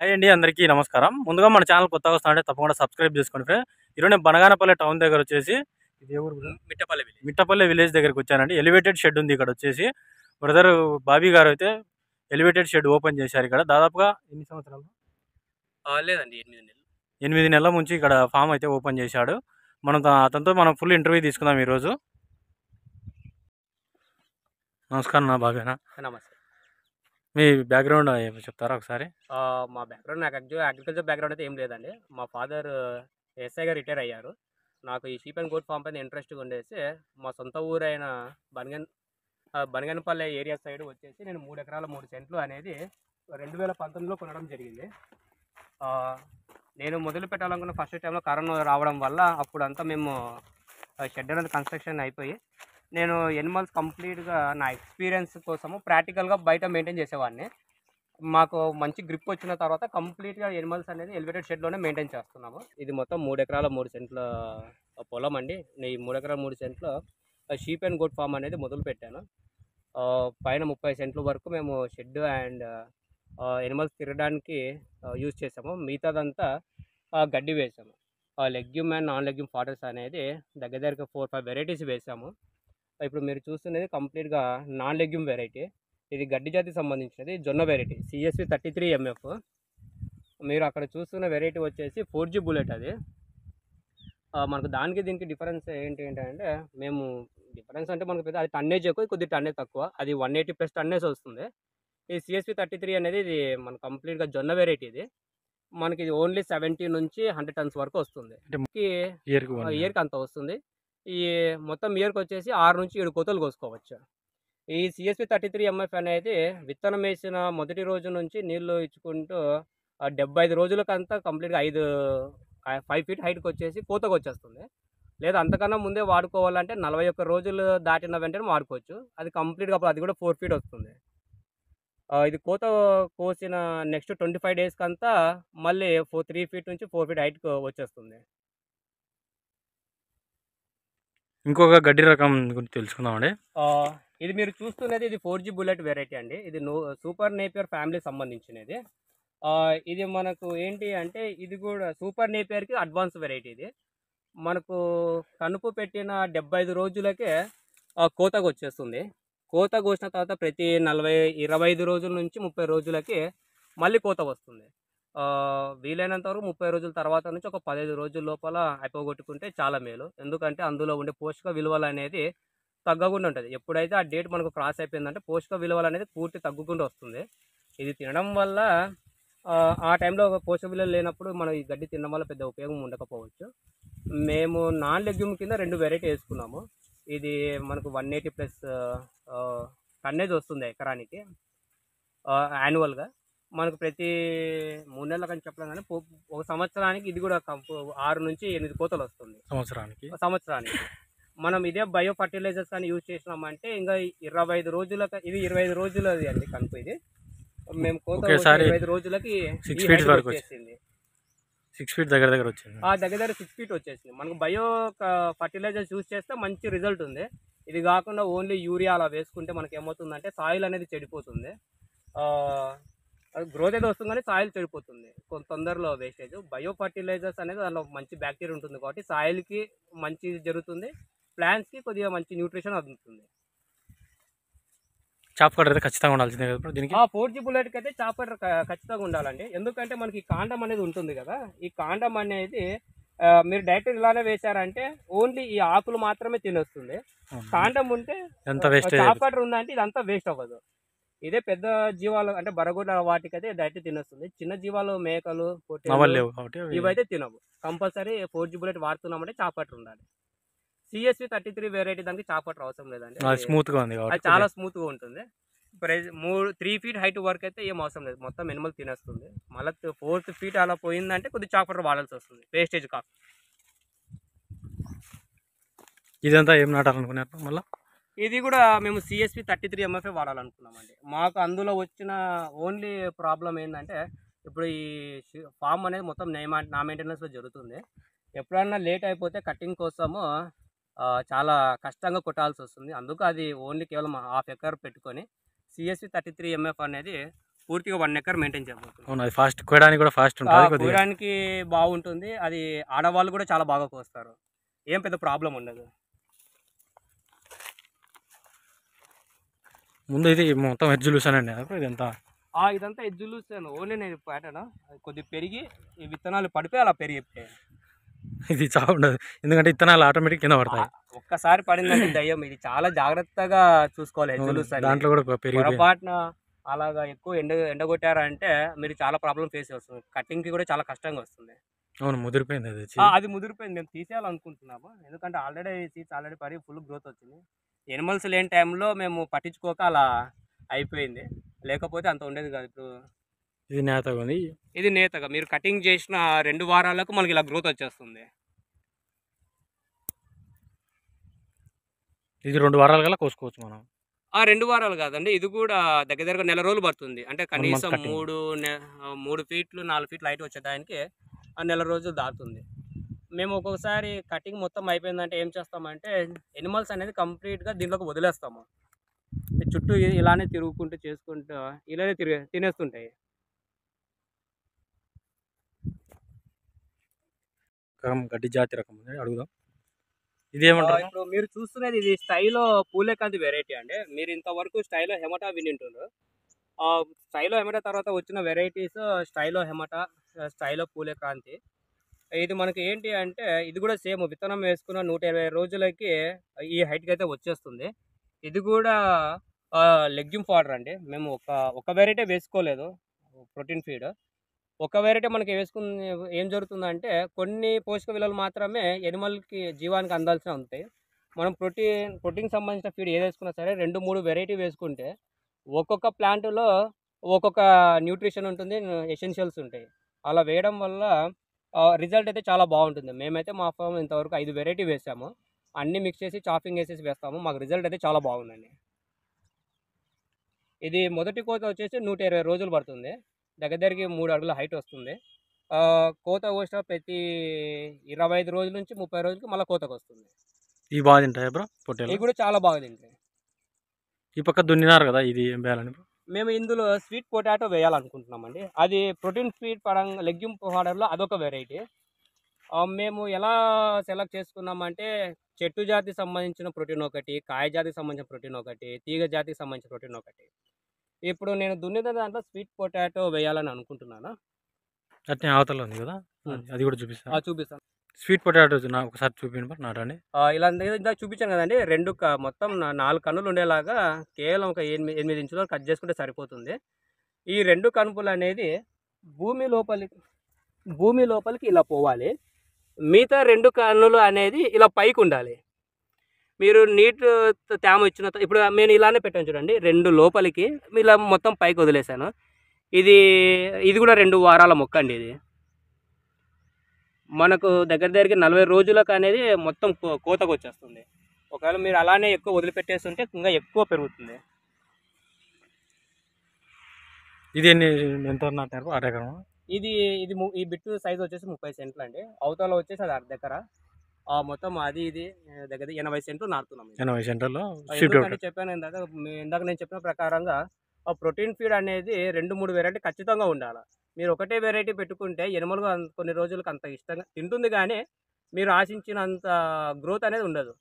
Hi అండి, అందరికీ నమస్కారం. ముందుగా మన ఛానల్ కొత్తగా వస్తుంటే తప్పకుండా సబ్స్క్రైబ్ చేసుకోండి ఫ్రెండ్. ఈరోజు నేను బనగానపల్లి టౌన్ దగ్గర వచ్చేసి ఇది ఎవరు మిట్టపల్లి విలేజ్ దగ్గరికి వచ్చానండి. ఎలివేటెడ్ షెడ్ ఉంది ఇక్కడ వచ్చేసి. బ్రదర్ బాబీ గారు అయితే ఎలివేటెడ్ షెడ్ ఓపెన్ చేశారు ఇక్కడ. దాదాపుగా ఎన్ని సంవత్సరాలు? లేదండి 8 నెలలు. 8 నెలల నుంచి ఇక్కడ ఫామ్ అయితే ఓపెన్ చేశాడు. అతనితో మనం ఫుల్ ఇంటర్వ్యూ తీసుకుందాం ఈరోజు. నమస్కారం నా బాబేనా. నమస్తే. మీ బ్యాక్గ్రౌండ్ చెప్తారా ఒకసారి? మా బ్యాక్‌గ్రౌండ్ నాకు అగ్రికల్చర్ బ్యాక్‌గ్రౌండ్ అయితే ఏం లేదండి. మా ఫాదర్ ఎస్ఐగా రిటైర్ అయ్యారు. నాకు ఈ షీప్ అండ్ గోట్ ఫార్మ్ పైన ఇంట్రెస్ట్‌గా ఉండేసి మా సొంత ఊరైన బనగనపల్లె ఏరియా సైడ్ వచ్చేసి నేను 3 ఎకరాల 3 సెంట్లు అనేది 2019లో కొనడం జరిగింది. నేను మొదలు పెట్టాలనుకున్న ఫస్ట్ టైంలో కరోనా రావడం వల్ల అప్పుడంతా మేము షెడ్ అనేది కన్స్ట్రక్షన్ అయిపోయి నేను ఎనిమల్స్ కంప్లీట్‌గా నా ఎక్స్‌పీరియన్స్ కోసము ప్రాక్టికల్‌గా బయట మెయింటైన్ చేసేవాడిని. మాకు మంచి గ్రిప్ వచ్చిన తర్వాత కంప్లీట్‌గా ఎనిమల్స్ అనేది ఎలివేటెడ్ షెడ్‌లోనే మెయింటైన్ చేస్తున్నాము. ఇది మొత్తం 3 ఎకరాల 3 సెంట్ల పొలం అండి. నేను ఈ 3 ఎకరాల 3 సెంట్‌లో షీప్ అండ్ గోట్ ఫార్మ్ అనేది మొదలుపెట్టాను. పైన 30 సెంట్ల వరకు మేము షెడ్ అండ్ ఎనిమల్స్ తిరగడానికి యూజ్ చేసాము. మిగతాదంతా గడ్డి వేసాము. Legume and non legume fodders అనేది దగ్గరగా 4, 5 వెరైటీస్ వేసాము. ఇప్పుడు మీరు చూస్తున్నది కంప్లీట్‌గా నాన్ లెగ్యూమ్ వెరైటీ. ఇది గడ్డి జాతికి సంబంధించినది జొన్న వెరైటీ CSV 33 MF. మీరు అక్కడ చూస్తున్న వెరైటీ వచ్చేసి 4G బుల్లెట్ అది. మనకు దానికి దీనికి డిఫరెన్స్ ఏంటంటే మేము డిఫరెన్స్ అంటే మనకు పెద్ద అది టన్నేజ్ ఎక్కువ, కొద్దిగా టన్నేజ్ తక్కువ. అది 180+ టన్నేజ్ వస్తుంది. ఈ CSV 33 అనేది ఇది మన కంప్లీట్‌గా జొన్న వెరైటీ ఇది. మనకి ఇది ఓన్లీ 70 నుంచి 100 టన్స్ వరకు వస్తుంది. ఇయర్‌కి అంత వస్తుంది. ఈ మొత్తం ఇయర్‌కి వచ్చేసి 6 నుంచి 7 కోతలు కోసుకోవచ్చు. ఈ CSV 33 MF అనేది విత్తనం వేసిన మొదటి రోజు నుంచి నీళ్లు ఇచ్చుకుంటూ 75 రోజులకంతా కంప్లీట్‌గా 5 ఫీట్ హైట్‌కి వచ్చేసి కోతకు వచ్చేస్తుంది. లేదా అంతకన్నా ముందే వాడుకోవాలంటే 41 రోజులు దాటిన వెంటనే వాడుకోవచ్చు. అది కంప్లీట్‌గా అప్పుడు అది కూడా 4 ఫీట్ వస్తుంది. ఇది కోత కోసిన నెక్స్ట్ 25 డేస్‌కంతా మళ్ళీ 3 ఫీట్ నుంచి 4 ఫీట్ హైట్‌కి వచ్చేస్తుంది. ఇంకొక గడ్డి రకం గురించి తెలుసుకుందామండి. ఇది మీరు చూస్తున్నది ఇది 4G బుల్లెట్ వెరైటీ అండి. ఇది సూపర్ నేపియర్ ఫ్యామిలీకి సంబంధించినది. ఇది మనకు ఏంటి అంటే ఇది కూడా సూపర్ నేపియర్‌కి అడ్వాన్స్ వెరైటీ ఇది. మనకు కనుపు పెట్టిన 75 రోజులకే కోతకు వచ్చేస్తుంది. కోత కోసిన తర్వాత ప్రతి 25 రోజుల నుంచి 30 రోజులకి మళ్ళీ కోత వస్తుంది. వీలైనంత వరకు 30 రోజుల తర్వాత నుంచి ఒక 15 రోజుల లోపల అయిపోగొట్టుకుంటే చాలా మేలు. ఎందుకంటే అందులో ఉండే పోషక విలువలు అనేది తగ్గకుండా ఉంటుంది. ఎప్పుడైతే ఆ డేట్ మనకు క్రాస్ అయిపోయిందంటే పోషక విలువలు అనేది పూర్తి తగ్గుకుంటూ వస్తుంది. ఇది తినడం వల్ల ఆ టైంలో పోషక విలువలు లేనప్పుడు మనం ఈ గడ్డి తినడం వల్ల పెద్ద ఉపయోగం ఉండకపోవచ్చు. మేము నాన్ లెగ్యూమ్ కింద 2 వెరైటీ వేసుకున్నాము. ఇది మనకు 180+ టన్నేజ్ వస్తుంది ఎకరానికి యాన్యువల్గా. మనకు ప్రతి 3 నెలలకని చెప్పలేం కానీ ఒక సంవత్సరానికి ఇది కూడా 6 నుంచి 8 కోతలు వస్తుంది సంవత్సరానికి. మనం ఇదే బయో ఫర్టిలైజర్స్ అని యూజ్ చేసినామంటే ఇంకా 25 రోజులకి ఇది 25 రోజులది అండి కనుక ఇది మేము కోత 25 రోజులకి 6 ఫీట్ వరకు వచ్చేసింది. 6 ఫీట్ దగ్గర వచ్చింది. దగ్గర 6 ఫీట్ వచ్చేసింది. మనకు బయో ఫర్టిలైజర్స్ యూజ్ చేస్తే మంచి రిజల్ట్ ఉంది. ఇది కాకుండా ఓన్లీ యూరియా అలా వేసుకుంటే మనకి ఏమవుతుందంటే సాయిల్ అనేది చెడిపోతుంది. గ్రోత్ అయితే వస్తుంది కానీ సాయిల్ చెడిపోతుంది కొంత తొందరలో వేస్టేజ్. బయో ఫర్టిలైజర్స్ అనేది దానిలో మంచి బ్యాక్టీరియా ఉంటుంది కాబట్టి సాయిల్కి మంచి జరుగుతుంది, ప్లాంట్స్కి కొద్దిగా మంచి న్యూట్రిషన్ అందుతుంది. చాప్ కటర్ అయితే ఖచ్చితంగా ఉండాల్సిందే కదా దీనికి. 4G బుల్లెట్కి అయితే చాప్ కటర్ ఖచ్చితంగా ఉండాలండి. ఎందుకంటే మనకి కాండం అనేది ఉంటుంది కదా, ఈ కాండం అనేది మీరు డైరెక్ట్ ఇలానే వేశారంటే ఓన్లీ ఈ ఆకులు మాత్రమే తినేస్తుంది. కాండం ఉంటే చాప్ కటర్ ఉందంటే ఇదంతా వేస్ట్ అవ్వదు. ఇదే పెద్ద జీవాలు అంటే బరగొడ్ల వాటికైతే డైరెక్ట్ తినేస్తుంది. చిన్న జీవాలు మేకలు ఇవైతే తినవు. కంపల్సరీ 4G బుల్లెట్ వాడుతున్నామంటే చాప్ కటర్ ఉండాలి. CSV 33 వెరైటీ దానికి చాప్ కటర్ అవసరం లేదండి. స్మూత్గా ఉంది, అది చాలా స్మూత్గా ఉంటుంది. 3 ఫీట్ హైట్ వరకు అయితే ఏం అవసరం లేదు, మొత్తం ఎనిమల్ తినేస్తుంది. మళ్ళీ 4th ఫీట్ అలా పోయిందంటే కొద్దిగా చాప్ కటర్ వాడాల్సి వస్తుంది, వేస్టేజ్ కాదు. ఇదంతా ఏం నాటాలనుకున్నారు మళ్ళీ? ఇది కూడా మేము CSV 33 MF వాడాలనుకున్నామండి. మాకు అందులో వచ్చిన ఓన్లీ ప్రాబ్లం ఏంటంటే ఇప్పుడు ఈ ఫామ్ అనేది మొత్తం నా మెయింటెనెన్స్లో జరుగుతుంది. ఎప్పుడన్నా లేట్ అయిపోతే కటింగ్ కోసము చాలా కష్టంగా కొట్టాల్సి వస్తుంది. అందుకు అది ఓన్లీ కేవలం 1/2 ఎకర్ పెట్టుకొని CSV 33 MF అనేది పూర్తిగా 1 ఎకర్ మెయింటైన్ చేయబోతున్నాం. అవును, అది ఫాస్ట్ కోయడానికి కూడా ఫాస్ట్ ఉంటుంది కొద్దిగా. కోయడానికి బాగుంటుంది. అది ఆడవాళ్ళు కూడా చాలా బాగా కోస్తారు, ఏం పెద్ద ప్రాబ్లం ఉండదు. ముందు ఇది మొత్తం వెజ్ చూసానండి ఇదంతా. ఇదంతా ఎజ్జు చూసాను, ఓన్లీ నేను ప్యాటర్న్ కొద్దిగా పెరిగి ఈ విత్తనాలు పడిపోయి అలా పెరిగిపోయాయి. ఇది చాలా ఉండదు, ఎందుకంటే విత్తనాలు ఆటోమేటిక్ కింద పడతాయి. ఒక్కసారి పడిందంటే దయ్యం. ఇది చాలా జాగ్రత్తగా చూసుకోవాలి ఎజ్జులూస్ అని. దాంట్లో కూడా పెరిగి పొరపాటున అలాగా ఎక్కువ ఎండగొట్టారంటే మీరు చాలా ప్రాబ్లం ఫేస్ వస్తుంది. కటింగ్కి కూడా చాలా కష్టంగా వస్తుంది. అవును, ముదిరిపోయింది అది. అది ముదిరిపోయింది, మేము తీసేయాలనుకుంటున్నాము. ఎందుకంటే ఆల్రెడీ పడి ఫుల్ గ్రోత్ వచ్చింది. ఎనిమల్స్ లేని టైంలో మేము పట్టించుకోక అలా అయిపోయింది, లేకపోతే అంత ఉండేది కాదు. ఇప్పుడు ఇది నేతగా ఉంది, ఇది నేతగా మీరు కటింగ్ చేసిన 2 వారాలకు మనకి ఇలా గ్రోత్ వచ్చేస్తుంది. ఇది 2 వారాల కల్లా కోసుకోవచ్చు మనం. 2 వారాలు కాదండి, ఇది కూడా దగ్గర నెల రోజులు పడుతుంది. అంటే కనీసం 3 ఫీట్లు 4 ఫీట్లు హైట్ వచ్చేదానికి నెల రోజులు దాటుతుంది. మేము ఒక్కొక్కసారి కటింగ్ మొత్తం అయిపోయిందంటే ఏం చేస్తామంటే ఎనిమల్స్ అనేది కంప్లీట్గా దీంట్లోకి వదిలేస్తాము. చుట్టూ ఇలానే తిరుగుకుంటూ చేసుకుంటూ ఇలానే తినేస్తుంటాయి. గడ్డి జాతి రకం అడుగుదాం. ఇది ఏమంటారు? ఇప్పుడు మీరు చూస్తున్నది ఇది స్టైలో పూలేకాంతి వెరైటీ అండి. మీరు ఇంతవరకు స్టైలో హెమటా వినింటారు. స్టైలో హెమటా తర్వాత వచ్చిన వెరైటీస్ స్టైలో హెమటా, స్టైలో పూలేకాంతి. ఇది మనకి ఏంటి అంటే ఇది కూడా సేమ్ విత్తనం వేసుకున్న 120 రోజులకి ఈ హైట్కి అయితే వచ్చేస్తుంది. ఇది కూడా లెగ్యూమ్ ఫాడర్ అండి. మేము ఒక వెరైటీ వేసుకోలేదు ప్రోటీన్ ఫీడ్. ఒక వెరైటీ మనకి వేసుకుని ఏం జరుగుతుందంటే కొన్ని పోషక విలువలు మాత్రమే ఎనిమల్కి జీవానికి అందాల్సిన ఉంటాయి. మనం ప్రోటీన్ సంబంధించిన ఫీడ్ ఏది వేసుకున్నా సరే 2-3 వెరైటీ వేసుకుంటే ఒక్కొక్క ప్లాంట్లో ఒక్కొక్క న్యూట్రిషన్ ఉంటుంది, ఎసెన్షియల్స్ ఉంటాయి. అలా వేయడం వల్ల రిజల్ట్ అయితే చాలా బాగుంటుంది. మేమైతే మా ఫామ్ ఇంతవరకు 5 వెరైటీ వేసాము, అన్నీ మిక్స్ చేసి చాపింగ్ వేసేసి వేస్తాము. మాకు రిజల్ట్ అయితే చాలా బాగుందండి. ఇది మొదటి కోత వచ్చేసి 120 రోజులు పడుతుంది. దగ్గరికి 3 అడుగుల హైట్ వస్తుంది. కోత కోసిన ప్రతి 25 రోజుల నుంచి 30 రోజులకి మళ్ళీ కోతకు వస్తుంది. ఇవి బాగా తింటాయి బ్రో, పొట్టేలు ఇవి కూడా చాలా బాగా తింటాయి. ఈ పక్క దున్నినారు కదా, ఇది ఏం వేయాలని? మేము ఇందులో స్వీట్ పొటాటో వేయాలనుకుంటున్నామండి. అది ప్రోటీన్ ఫీడ్ పరంగా లెగ్యూమ్ పౌడర్లో అదొక వెరైటీ. మేము ఎలా సెలెక్ట్ చేసుకున్నామంటే చెట్టు జాతికి సంబంధించిన ప్రోటీన్ ఒకటి, కాయ జాతికి సంబంధించిన ప్రోటీన్ ఒకటి, తీగ జాతికి సంబంధించిన ప్రోటీన్ ఒకటి. ఇప్పుడు నేను దున్నిన దాంట్లో స్వీట్ పొటాటో వేయాలని అనుకుంటున్నాను. అట్నే అవతల ఉంది కదా, అది కూడా చూపిస్తాను. చూపిస్తాను. స్వీట్ పొటాటో ఒకసారి చూపించండి నాటండి. ఇలా ఇందాక చూపించాను కదండి, మొత్తం 4 కన్నులు ఉండేలాగా కేవలం ఒక 8 ఇంచులు కట్ చేసుకుంటే సరిపోతుంది. ఈ 2 కనుపులు అనేది భూమి లోపలికి ఇలా పోవాలి. మిగతా 2 కన్నులు అనేది ఇలా పైకి ఉండాలి. మీరు నీట్ తేమ ఇచ్చిన ఇప్పుడు నేను ఇలానే పెట్టాను చూడండి, 2 లోపలికి ఇలా మొత్తం పైకి వదిలేసాను. ఇది కూడా 2 వారాల మొక్క అండి. ఇది మనకు దగ్గరికి 40 రోజులకు అనేది మొత్తం కోతకు వచ్చేస్తుంది. ఒకవేళ మీరు అలానే ఎక్కువ వదిలిపెట్టేస్తుంటే ఇంకా ఎక్కువ పెరుగుతుంది. ఇది ఎంత నాటారు? అరెకరం. ఇది ఈ బిట్టు సైజ్ వచ్చేసి 30 సెంట్లు అండి. అవతల వచ్చేసి అది అర్ధ ఎకరా. మొత్తం ఇది దగ్గర 80 సెంట్లు నాటుతున్నాం. 80 సెంట్లలో చెప్పాను ఇందాక నేను చెప్పిన ప్రకారంగా ప్రోటీన్ ఫీడ్ అనేది 2-3 వెరైటీ ఖచ్చితంగా ఉండాలి. మీరు ఒకటే వెరైటీ పెట్టుకుంటే ఎనిమల్ కొన్ని రోజులకు అంత ఇష్టంగా తింటుంది, కానీ మీరు ఆశించినంత గ్రోత్ అనేది ఉండదు.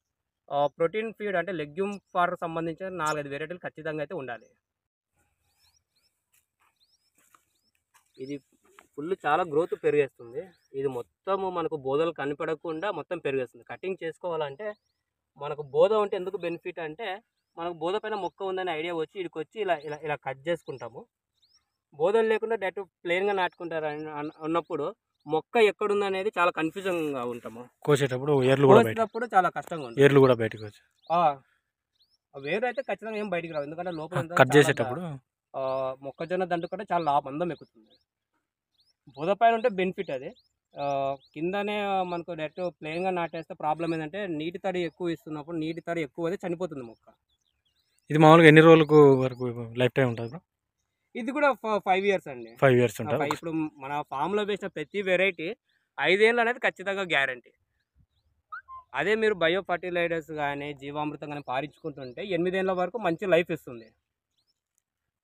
ప్రోటీన్ ఫీడ్ అంటే లెగ్యూమ్ ఫాడర్ సంబంధించిన 4-5 వెరైటీలు ఖచ్చితంగా అయితే ఉండాలి. ఇది ఫుల్ చాలా గ్రోత్ పెరిగేస్తుంది. ఇది మొత్తము మనకు బోధలు కనిపడకుండా మొత్తం పెరిగేస్తుంది. కటింగ్ చేసుకోవాలంటే మనకు బోధ ఉంటే ఎందుకు బెనిఫిట్ అంటే మనకు బోధ పైన మొక్క ఉందనే ఐడియా వచ్చి ఇక్కడికి వచ్చి ఇలా కట్ చేసుకుంటాము. బోధలు లేకుండా డైరెక్ట్ ప్లెయిన్గా నాటుకుంటారు అన్నప్పుడు మొక్క ఎక్కడుందనేది చాలా కన్ఫ్యూజన్గా ఉంటాము. కోసేటప్పుడు చాలా కష్టంగా ఉంటుంది. ఏర్లు కూడా బయటకు వచ్చి వేరు అయితే ఖచ్చితంగా ఏం బయటికి రావు, ఎందుకంటే లోపల కట్ చేసేటప్పుడు మొక్కజొన్న దండు కూడా చాలా మందం ఎక్కుతుంది. బోధ పైన ఉంటే బెనిఫిట్ అది. కిందనే మనకు డైరెక్ట్ ప్లెయిన్గా నాటేస్తే ప్రాబ్లం ఏంటంటే నీటి తడి ఎక్కువ ఇస్తున్నప్పుడు నీటి తడి ఎక్కువ అయితే చనిపోతుంది మొక్క. ఇది మామూలుగా ఎన్ని రోజులకు వరకు లైఫ్ టైం ఉంటుంది? ఇది కూడా 5 ఇయర్స్ అండి. 5 ఇయర్స్ ఉంటుంది. ఇప్పుడు మన ఫామ్లో వేసిన ప్రతి వెరైటీ 5 ఏళ్ళు అనేది ఖచ్చితంగా గ్యారంటీ. అదే మీరు బయో ఫర్టిలైజర్స్ కానీ జీవామృతం కానీ పారించుకుంటుంటే 8 ఏళ్ళ వరకు మంచి లైఫ్ ఇస్తుంది.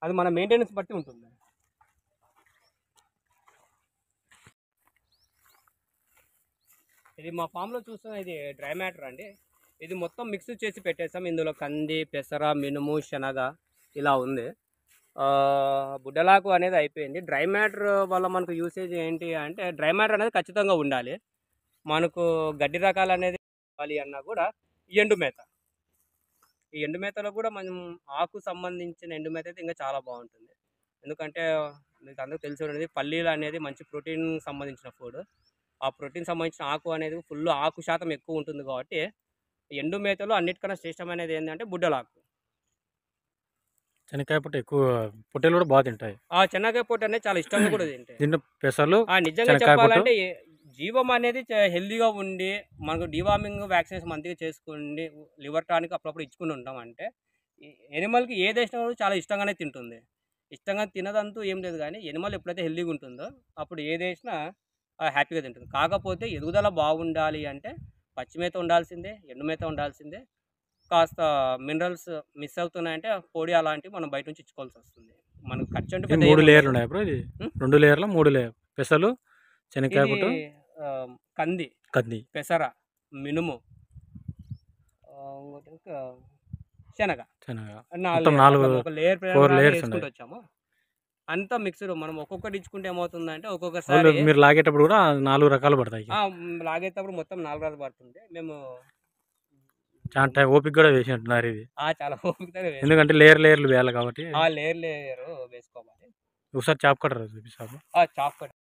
అది మన మెయింటెనెన్స్ బట్టి ఉంటుంది. ఇది మా ఫామ్లో చూస్తున్న ఇది డ్రై మ్యాటర్ అండి. ఇది మొత్తం మిక్స్ చేసి పెట్టేసాం. ఇందులో కంది, పెసర, మినుము, శనగ ఇలా ఉంది. బుడ్డలాకు అనేది అయిపోయింది. డ్రై మ్యాటర్ వల్ల మనకు యూసేజ్ ఏంటి అంటే, డ్రై మ్యాటర్ అనేది ఖచ్చితంగా ఉండాలి. మనకు గడ్డి రకాలు అనేది కావాలి అన్నా కూడా ఎండు మేత. ఈ ఎండు మేతలో కూడా మనం ఆకు సంబంధించిన ఎండు మేత అయితే ఇంకా చాలా బాగుంటుంది. ఎందుకంటే మీకు అందరికీ తెలిసి ఉన్నది, పల్లీలు అనేది మంచి ప్రోటీన్ సంబంధించిన ఫుడ్. ఆ ప్రోటీన్ సంబంధించిన ఆకు అనేది ఫుల్ ఆకు శాతం ఎక్కువ ఉంటుంది కాబట్టి ఎండు మేతలో అన్నిటికన్నా శ్రేష్టమైనది ఏంటంటే బుడ్డలాకు. శనక్కాయ పొట్టు ఎక్కువ, పొట్టేలు కూడా బాగా తింటాయి. ఆ శనగకాయ పొట్టు అనేది చాలా ఇష్టంగా కూడా తింటాయి. దీంట్లో పెసలు, నిజంగా శనక్కాయ పొట్టు. చెప్పాలంటే జీవం అనేది హెల్దీగా ఉండి మనకు డివార్మింగ్ వ్యాక్సినేషన్ మంచిగా చేసుకుని లివర్ టానిక్ అప్పుడప్పుడు ఇచ్చుకుని ఉంటాం అంటే ఎనిమల్కి ఏది వేసినా కూడా చాలా ఇష్టంగానే తింటుంది. ఇష్టంగా తినదంటూ ఏం లేదు, కానీ ఎనిమల్ ఎప్పుడైతే హెల్దీగా ఉంటుందో అప్పుడు ఏది వేసినా హ్యాపీగా తింటుంది. కాకపోతే ఎదుగుదల బాగుండాలి అంటే పచ్చి మేత ఉండాల్సిందే, ఎండు మేత ఉండాల్సిందే. కాస్త మినరల్స్ మిస్ అవుతున్నాయంటే పొడి అలాంటివి మనం బయట నుంచి ఇచ్చుకోవాల్సి వస్తుంది. మనకు ఖర్చు అంటే 3 లేయర్లు ఉన్నాయి బ్రో. ఇది 2 లేయర్ల 3 లేయర్ పెసలు, శనక్కాయ పొట్టు, కంది, పెసర, మినుము, శనగ, 4 లేయర్స్ వచ్చాము. అంతా మిక్స్డ్. మనం ఒక్కొక్కటి ఇచ్చుకుంటే ఏమవుతుందంటే ఒక్కొక్కసారి మీరు లాగేటప్పుడు కూడా 4 రకాలు పడతాయి. లాగేటప్పుడు మొత్తం 4 రకాలు పడుతుంది. మేము చాలా టైం ఓపిక కూడా వేసినట్టున్నారు ఇది. చాలా ఓపిక, ఎందుకంటే లేయర్లు వేయాలి కాబట్టి లేయర్ వేసుకోవాలి. ఒకసారి చాప్ కట్టర్ చూపిస్తాను. చాప్ కట్టర్,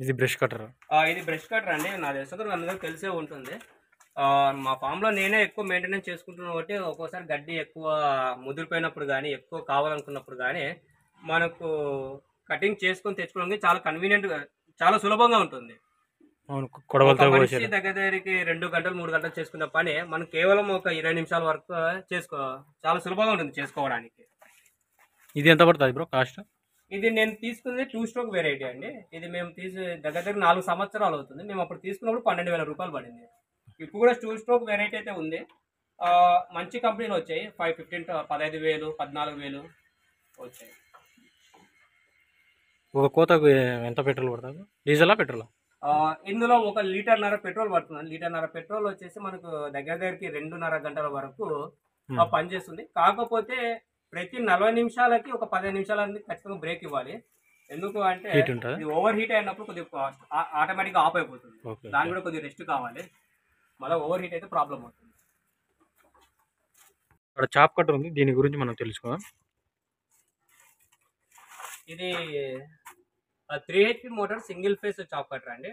ఇది బ్రష్ కట్టర్. ఇది బ్రష్ కట్టర్ అండి. నా తెలుసు, అందరికీ తెలిసే ఉంటుంది. మా ఫామ్లో నేనే ఎక్కువ మెయింటెనెన్స్ చేసుకుంటున్నా కాబట్టి ఒక్కోసారి గడ్డి ఎక్కువ ముదిరిపోయినప్పుడు కానీ ఎక్కువ కావాలనుకున్నప్పుడు కానీ మనకు కటింగ్ చేసుకొని తెచ్చుకోవడానికి చాలా కన్వీనియంట్గా, చాలా సులభంగా ఉంటుంది. మనిషి దగ్గరికి 2 గంటలు 3 గంటలు చేసుకున్న పని మనం కేవలం ఒక 20 నిమిషాల వరకు చాలా సులభంగా ఉంటుంది చేసుకోవడానికి. ఇది ఎంత పడుతుంది బ్రో కాస్ట్? ఇది నేను తీసుకున్నది 2 స్ట్రోక్ వెరైటీ అండి. ఇది మేము దగ్గర 4 సంవత్సరాలు అవుతుంది. మేము అప్పుడు తీసుకున్నప్పుడు 12,000 రూపాయలు పడింది. ఇప్పుడు కూడా 2 స్ట్రోక్ వెరైటీ అయితే ఉంది. మంచి కంపెనీలు వచ్చాయి. 15,000 14,000 వచ్చాయి. ఒక కోతకు ఎంత పెట్రోల్ పడుతుంది? డీజిలా పెట్రోల్? ఇందులో 1.5 లీటర్ పెట్రోల్ పడుతుంది. 1.5 లీటర్ పెట్రోల్ వచ్చేసి మనకు దగ్గరికి 2.5 గంటల వరకు పనిచేస్తుంది. కాకపోతే ప్రతి 40 నిమిషాలకి ఒక 15 నిమిషాలకి ఖచ్చితంగా బ్రేక్ ఇవ్వాలి. ఎందుకు అంటే ఇది ఓవర్ హీట్ అయినప్పుడు కొద్దిగా ఆటోమేటిక్గా ఆఫ్ అయిపోతుంది. దానికి కూడా కొద్దిగా రెస్ట్ కావాలి. మళ్ళీ ఓవర్ హీట్ అయితే ప్రాబ్లం అవుతుంది. అక్కడ చాప్ కట్టర్ ఉంది, దీని గురించి మనం తెలుసుకుందాం. ఇది 3 HP motor single phase chaff cutter అండి.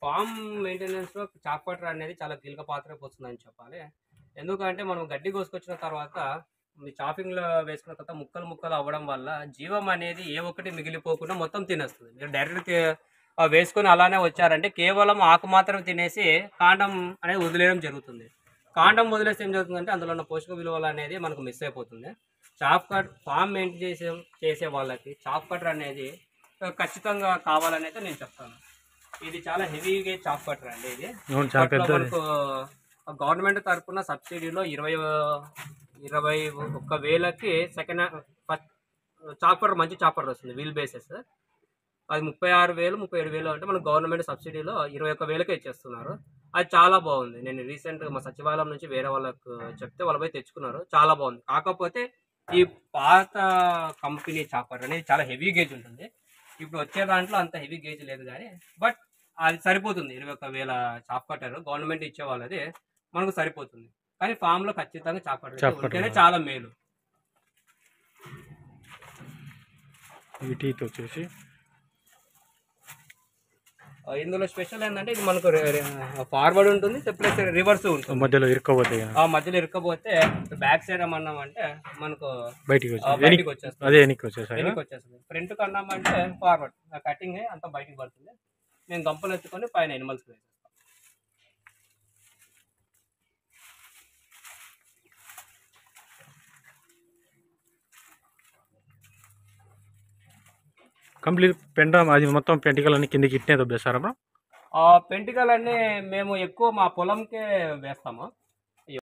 ఫామ్ మెయింటెనెన్స్లో చాప్ కట్టర్ అనేది చాలా కీలక పాత్ర పోతుందని చెప్పాలి. ఎందుకంటే మనం గడ్డి కోసుకొచ్చిన తర్వాత చాపింగ్లో వేసుకున్న తర్వాత ముక్కలు అవ్వడం వల్ల జీవం అనేది ఏ ఒక్కటి మిగిలిపోకుండా మొత్తం తినేస్తుంది. మీరు డైరెక్ట్ వేసుకొని అలానే వచ్చారంటే కేవలం ఆకు మాత్రం తినేసి కాండం అనేది వదిలేయడం జరుగుతుంది. కాండం వదిలేస్తే ఏం జరుగుతుందంటే అందులో ఉన్న పోషక విలువలు అనేది మనకు మిస్ అయిపోతుంది. చాప్ కట్ ఫామ్ మెయింటైన్ చేసే వాళ్ళకి చాప్ కట్టర్ అనేది ఖచ్చితంగా కావాలని అయితే నేను చెప్తాను. ఇది చాలా హెవీ గేజ్ చాప్ కట్టర్ అండి. ఇది మనకు గవర్నమెంట్ తరఫున సబ్సిడీలో 21,000కి సెకండ్ చాప్ కట్టర్, మంచి చాప్ కట్టర్ వస్తుంది వీల్ బేసెస్. అది 36,000 37,000 అంటే మనకు గవర్నమెంట్ సబ్సిడీలో 21,000కే ఇచ్చేస్తున్నారు. అది చాలా బాగుంది. నేను రీసెంట్గా మా సచివాలయం నుంచి వేరే వాళ్ళకు చెప్తే వాళ్ళు పోయి తెచ్చుకున్నారు. చాలా బాగుంది. కాకపోతే ఈ పాత కంపెనీ చాప్ కట్టర్ అనేది చాలా హెవీ గేజ్ ఉంటుంది. ఇప్పుడు వచ్చే దాంట్లో అంత హెవీ గేజ్ లేదు, కానీ బట్ అది సరిపోతుంది. 21,000 చాప్ కట్టర్ గవర్నమెంట్ ఇచ్చే వాళ్ళది మనకు సరిపోతుంది. కానీ ఫామ్లో ఖచ్చితంగా చాప్ కట్టర్ ఉంటేనే చాలా మేలు. వచ్చేసి ఇందులో స్పెషల్ ఏంటంటే ఇది మనకు ఫార్వర్డ్ ఉంటుంది, ప్లస్ రివర్స్ ఉంటుంది. మధ్యలో ఇరుక్కపోతే బ్యాక్ సైడ్ అన్నామంటే మనకు బయటికి వచ్చేస్తుంది. ఫ్రంట్ కన్నామంటే ఫార్వర్డ్ కటింగ్ అంత బయటికి పడుతుంది. మేము గంపలు ఎత్తుకొని పైన ఎనిమల్స్ వేసేస్తాం. కంప్లీట్ పెంట అది మొత్తం పెంటికలన్నీ కిందకి ఇట్నే దొబ్బేస్తారా? పెంటికలన్నీ మేము ఎక్కువ మా పొలంకే వేస్తాము.